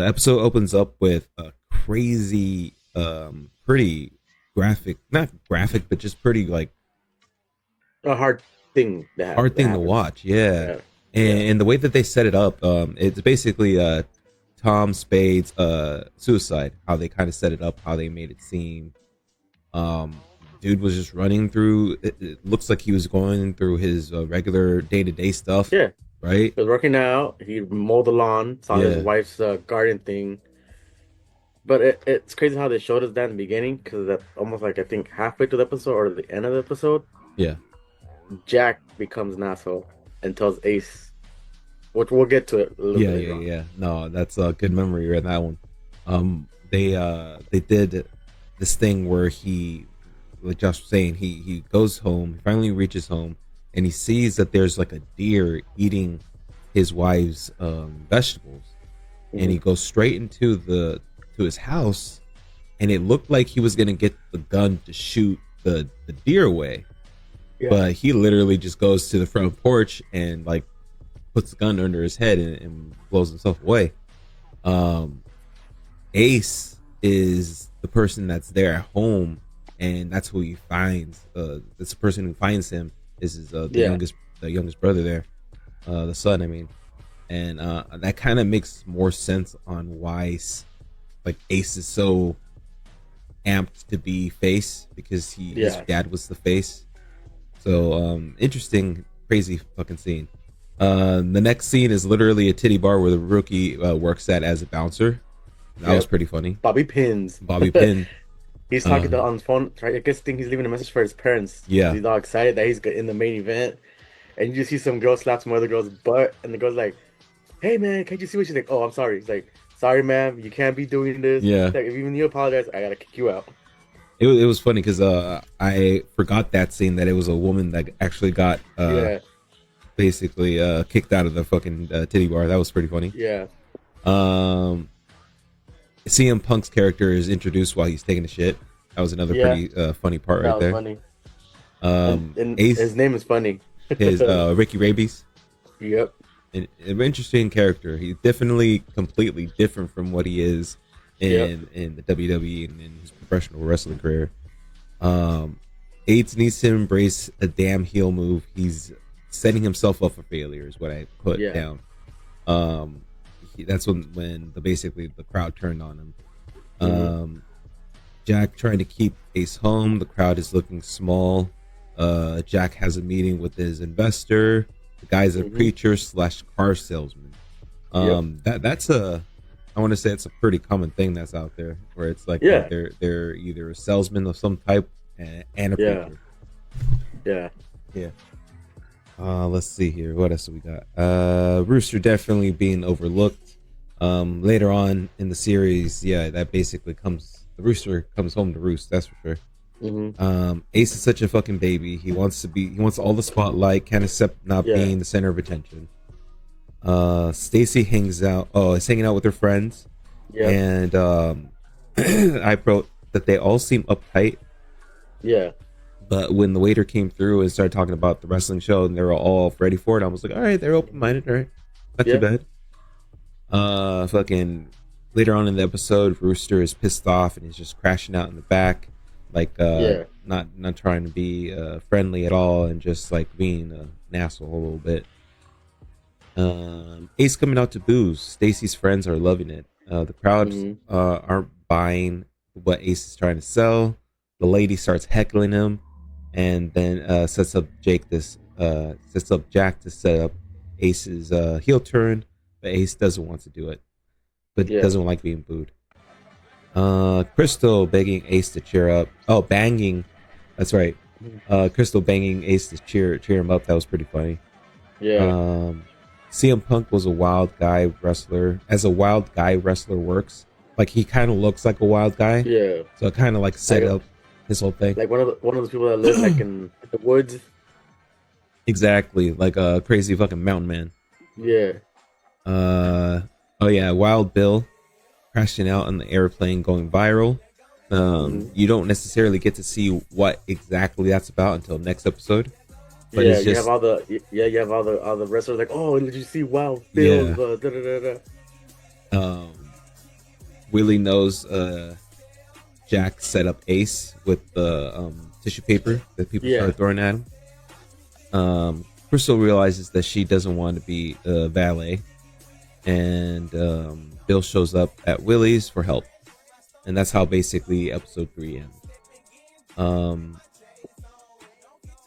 The episode opens up with a crazy, pretty graphic, not graphic, but just pretty like A hard thing hard that thing to happens. watch. Yeah, Yeah, yeah. and the way that they set it up, it's basically Tom Spade's suicide. How they kind of set it up, how they made it seem. Dude was just running through. It looks like he was going through his regular day to day stuff, Yeah. right? He was working out. He mowed the lawn, saw his Yeah, wife's garden thing. But it's crazy how they showed us that in the beginning because that almost like I think halfway to the episode or the end of the episode, yeah, Jack becomes an asshole and tells Ace, which we'll get to it a little bit later on. yeah. No, that's a good memory right that one. They did this thing where he, like Josh was saying, he goes home, he finally reaches home, and he sees that there's like a deer eating his wife's vegetables, and he Hmm. goes straight into the to his house, and it looked like he was gonna get the gun to shoot the deer away, Yeah. but he literally just goes to the front porch and like puts the gun under his head and blows himself away. Um, Ace is the person that's there at home, and that's who he finds. That's the person who finds him is his Yeah. the youngest brother there, the son. I mean, and that kind of makes more sense on why like Ace is so amped to be face because his Yeah. dad was the face. So interesting, crazy fucking scene. The next scene is literally a titty bar where the rookie works at as a bouncer. That was Yep. pretty funny. Bobby pins. Bobby Pin. He's talking Uh, on the phone. I guess think he's leaving a message for his parents. yeah, He's all excited that he's in the main event, and you just see some girl slap some other girl's butt, and the girl's like, "Hey man, can't you see what she's like?" "Oh, I'm sorry." He's like, "Sorry, ma'am, you can't be doing this." yeah. Like, if even you apologize, I gotta kick you out. It was funny because I forgot that scene that it was a woman that actually got Yeah, basically kicked out of the fucking titty bar. That was pretty funny. yeah, Um, CM Punk's character is introduced while he's taking a shit. That was another yeah. pretty funny part That right was there. funny, and his Ace name is funny. is Ricky Rabies. Yep. An interesting character. He's definitely completely different from what he is Yep. in the WWE and in his professional wrestling career. Aids needs to embrace a damn heel move. He's setting himself up for failure, is what I put Yeah. down. That's when basically the crowd turned on him. Mhm. Jack trying to keep Ace home. The crowd is looking small. Jack has a meeting with his investor. The guy's a Mhm. preacher slash car salesman. Yep. That's a, I want to say it's a pretty common thing that's out there, where it's like Yeah. they're either a salesman of some type and a Yeah. preacher. Yeah. Yeah. Let's see here. What else do we got? Rooster definitely being overlooked. Later on in the series, yeah, that basically comes. The rooster comes home to roost. That's for sure. Hmm. Ace is such a fucking baby. He wants to be. He wants all the spotlight. Can't accept not Yeah. being the center of attention. Stacy hangs out. Oh, is hanging out with her friends, Yeah. and I wrote that they all seem uptight. Yeah. But when the waiter came through and started talking about the wrestling show, and they were all ready for it, I was like, all right, they're open minded. All right, not too Yeah. bad. Fucking later on in the episode, Rooster is pissed off and he's just crashing out in the back, like Yeah. not trying to be friendly at all, and just like being an asshole a little bit. Ace coming out to booze. Stacy's friends are loving it. The crowd Hmm. aren't buying what Ace is trying to sell. The lady starts heckling him, and then sets up Jack to set up Ace's heel turn, but Ace doesn't want to do it, but Yeah. doesn't like being booed. Crystal begging Ace to cheer up. Oh, banging. That's right. Crystal banging Ace to cheer him up. That was pretty funny. Yeah. CM Punk was a wild guy wrestler. As a wild guy wrestler works, like he kind of looks like a wild guy, Yeah. so it kind of like set Like, up his whole thing. like one of those people that live like in the woods. Exactly, like a crazy fucking mountain man. Yeah. Oh yeah, Wild Bill crashing out on the airplane, going viral. Mhm. You don't necessarily get to see what exactly that's about until next episode, but Yeah, it's you have just you have all the wrestlers like, oh, did you see Wild Bill? yeah. Da, da, da, da. Um, Willie knows Jack set up Ace with the tissue paper that people Yeah. started throwing at him. Crystal realizes that she doesn't want to be a valet, and Bill shows up at Willie's for help, and that's how basically episode 3 ends. Um,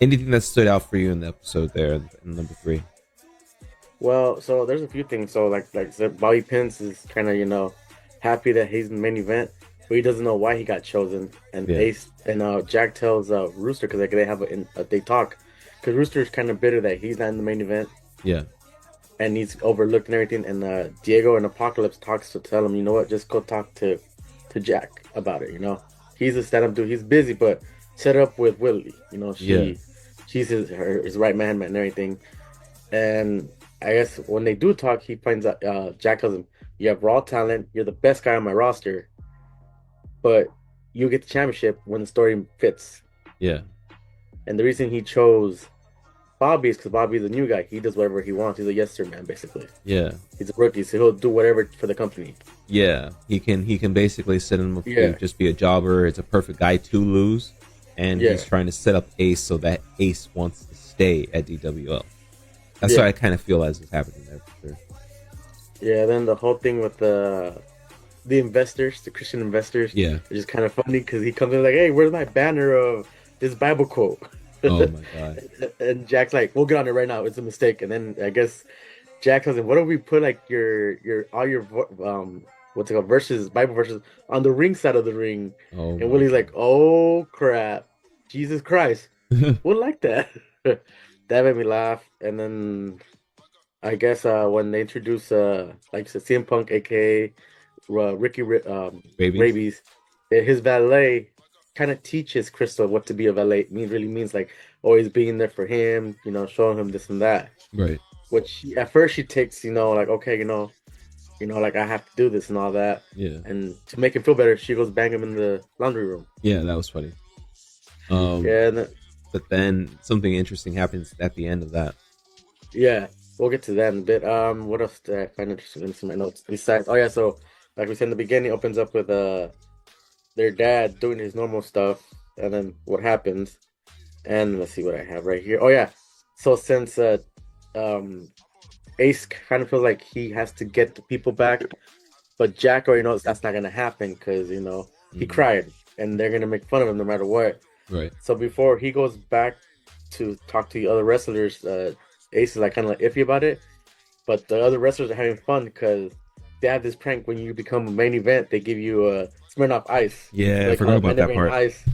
Anything that stood out for you in the episode there in number 3? Well, so there's a few things. So like I said, Bobby Pins is kind of happy that he's in the main event, but he doesn't know why he got chosen. And Yeah, Ace and Jack tells Rooster because they have they talk because Rooster's kind of bitter that he's not in the main event yeah, and he's overlooked and everything. And Diego and Apocalypse talks to tell him, you know what, just go talk to Jack about it. He's a stand-up dude. He's busy, but set up with Willie. yeah, She's his right man and everything. And I guess when they do talk, he finds out Jack tells him, "You have raw talent. You're the best guy on my roster, but you get the championship when the story fits." yeah, And the reason he chose Bobby is because Bobby's a new guy. He does whatever he wants. He's a yes sir man, basically. yeah, He's a rookie, so he'll do whatever for the company. yeah. He can basically set him up to Yeah, just be a jobber. It's a perfect guy to lose, and yeah, he's trying to set up Ace so that Ace wants to stay at DWL. That's what yeah, I kind of feel as is happening there for sure. yeah. Then the whole thing with the investors, the Christian investors, Yeah. which is kind of funny because he comes in like, "Hey, where's my banner of this Bible quote?" Oh my god. And Jack's like, "We'll get on it right now. It's a mistake." And then I guess Jack tells him, "What if we put like your all your what's it called verses, Bible verses on the ring side of the ring?" Oh And my Willie's like, "Oh crap, Jesus Christ, god. we'll like that." That made me laugh. And then I guess when they introduce like I said, CM Punk, aka Babies. Rabies, his valet kind of teaches Crystal what to be a valet. Really means like always being there for him, showing him this and that. Right. Which at first she takes, like okay, like I have to do this and all that. Yeah. And to make him feel better, she goes bang him in the laundry room. Yeah, that was funny. Um, Yeah, and but then something interesting happens at the end of that. yeah, we'll get to that in a bit. What else did I find interesting in some of my notes? Besides, oh yeah, so like we said in the beginning, it opens up with their dad doing his normal stuff, and then what happens. And let's see what I have right here. Oh yeah, so since um Ace kind of feels like he has to get the people back, but Jack already knows that's not gonna happen because he Mhm. cried, and they're gonna make fun of him no matter what. Right. So before he goes back to talk to the other wrestlers, Ace is like kind of like iffy about it, but the other wrestlers are having fun because they have this prank when you become a main event. They give you a Smirnoff Ice. Yeah, I They call forgot it about main that event part. ice.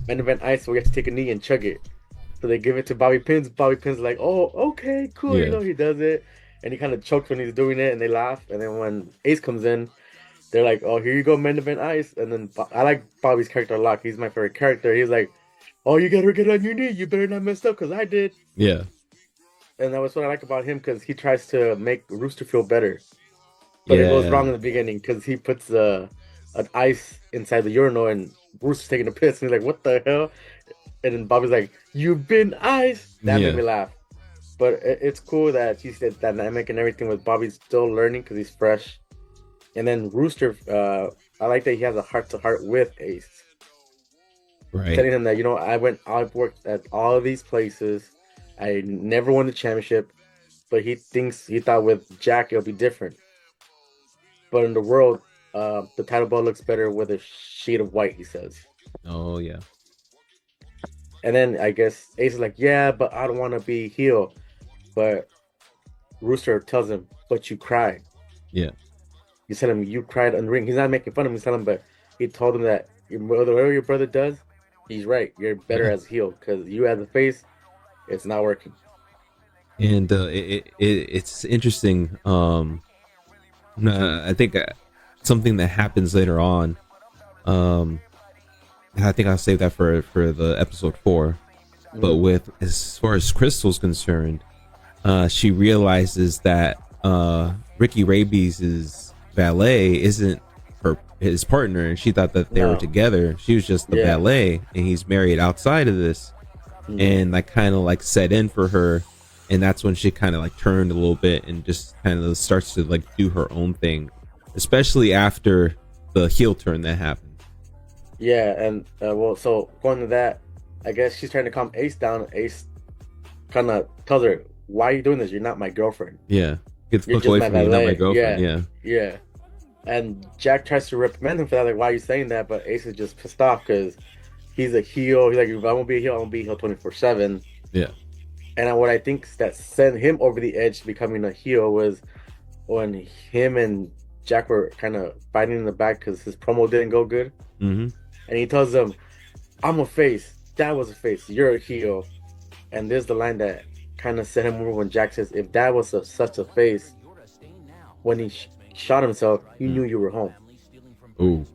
Main event ice. So we have to take a knee and chug it. So they give it to Bobby Pins. Bobby Pins is like, oh, okay, cool. Yeah. He does it, and he kind of chokes when he's doing it, and they laugh. And then when Ace comes in, they're like, oh, here you go, main event ice. And then I like Bobby's character a lot. He's my favorite character. He's like, oh, you gotta get on your knee. You better not mess up because I did. Yeah. And that was what I like about him because he tries to make Rooster feel better. But it goes Yeah. wrong in the beginning because he puts an ice inside the urinal and Rooster's taking a piss and he's like, what the hell? And then Bobby's like, you've been ice. That Yeah. made me laugh. But it's cool that she's that dynamic and everything with Bobby still learning because he's fresh. And then Rooster, I like that he has a heart to heart with Ace. Right. Telling him that, I've worked at all of these places. I never won the championship. But he thought with Jack it'll be different. But in the world, the title ball looks better with a sheet of white, he says. Oh yeah. And then I guess Ace is like, yeah, but I don't want to be heel. But Rooster tells him, but you cried. Yeah. You tell him you cried on the ring. He's not making fun of him. He's telling him, but he told him that whatever your brother does, he's right. You're better as heel because you as a face, it's not working. And it's interesting. I think something that happens later on. I think I'll save that for the episode 4. But with as far as Crystal's concerned, she realizes that Ricky Rabies' valet isn't his partner, and she thought that they were No. together. She was just the Yeah. valet, and he's married outside of this. Mhm. And that kind of like set in for her, and that's when she kind of like turned a little bit and just kind of starts to like do her own thing, especially after the heel turn that happened. Yeah, and well, so going to that, I guess she's trying to calm Ace down. Ace kind of tells her, "Why are you doing this? You're not my girlfriend. Yeah, get the You're fuck just away my from me. You're not my valet." girlfriend. Yeah, Yeah, yeah. And Jack tries to reprimand him for that, like, "Why are you saying that?" But Ace is just pissed off because he's a heel. He's like, "If I won't be a heel, I won't be a heel 24/7." yeah. And what I think that sent him over the edge to becoming a heel was when him and Jack were kind of fighting in the back because his promo didn't go good. Mm-hmm. And he tells him, "I'm a face. Dad was a face. You're a heel." And there's the line that kind of set him over when Jack says, "If Dad was such a face, when he shot himself, he knew you were home." Ooh,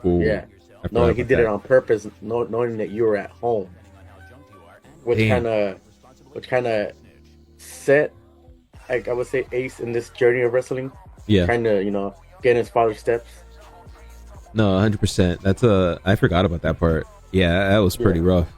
ooh. Yeah, I forgot knowing he about did it that. on purpose, knowing that you were at home, which Damn. kind of set, like I would say, Ace in this journey of wrestling, Yeah. trying to get in his father's steps. No, 100%. That's a. I forgot about that part. Yeah, that was pretty Yeah, rough.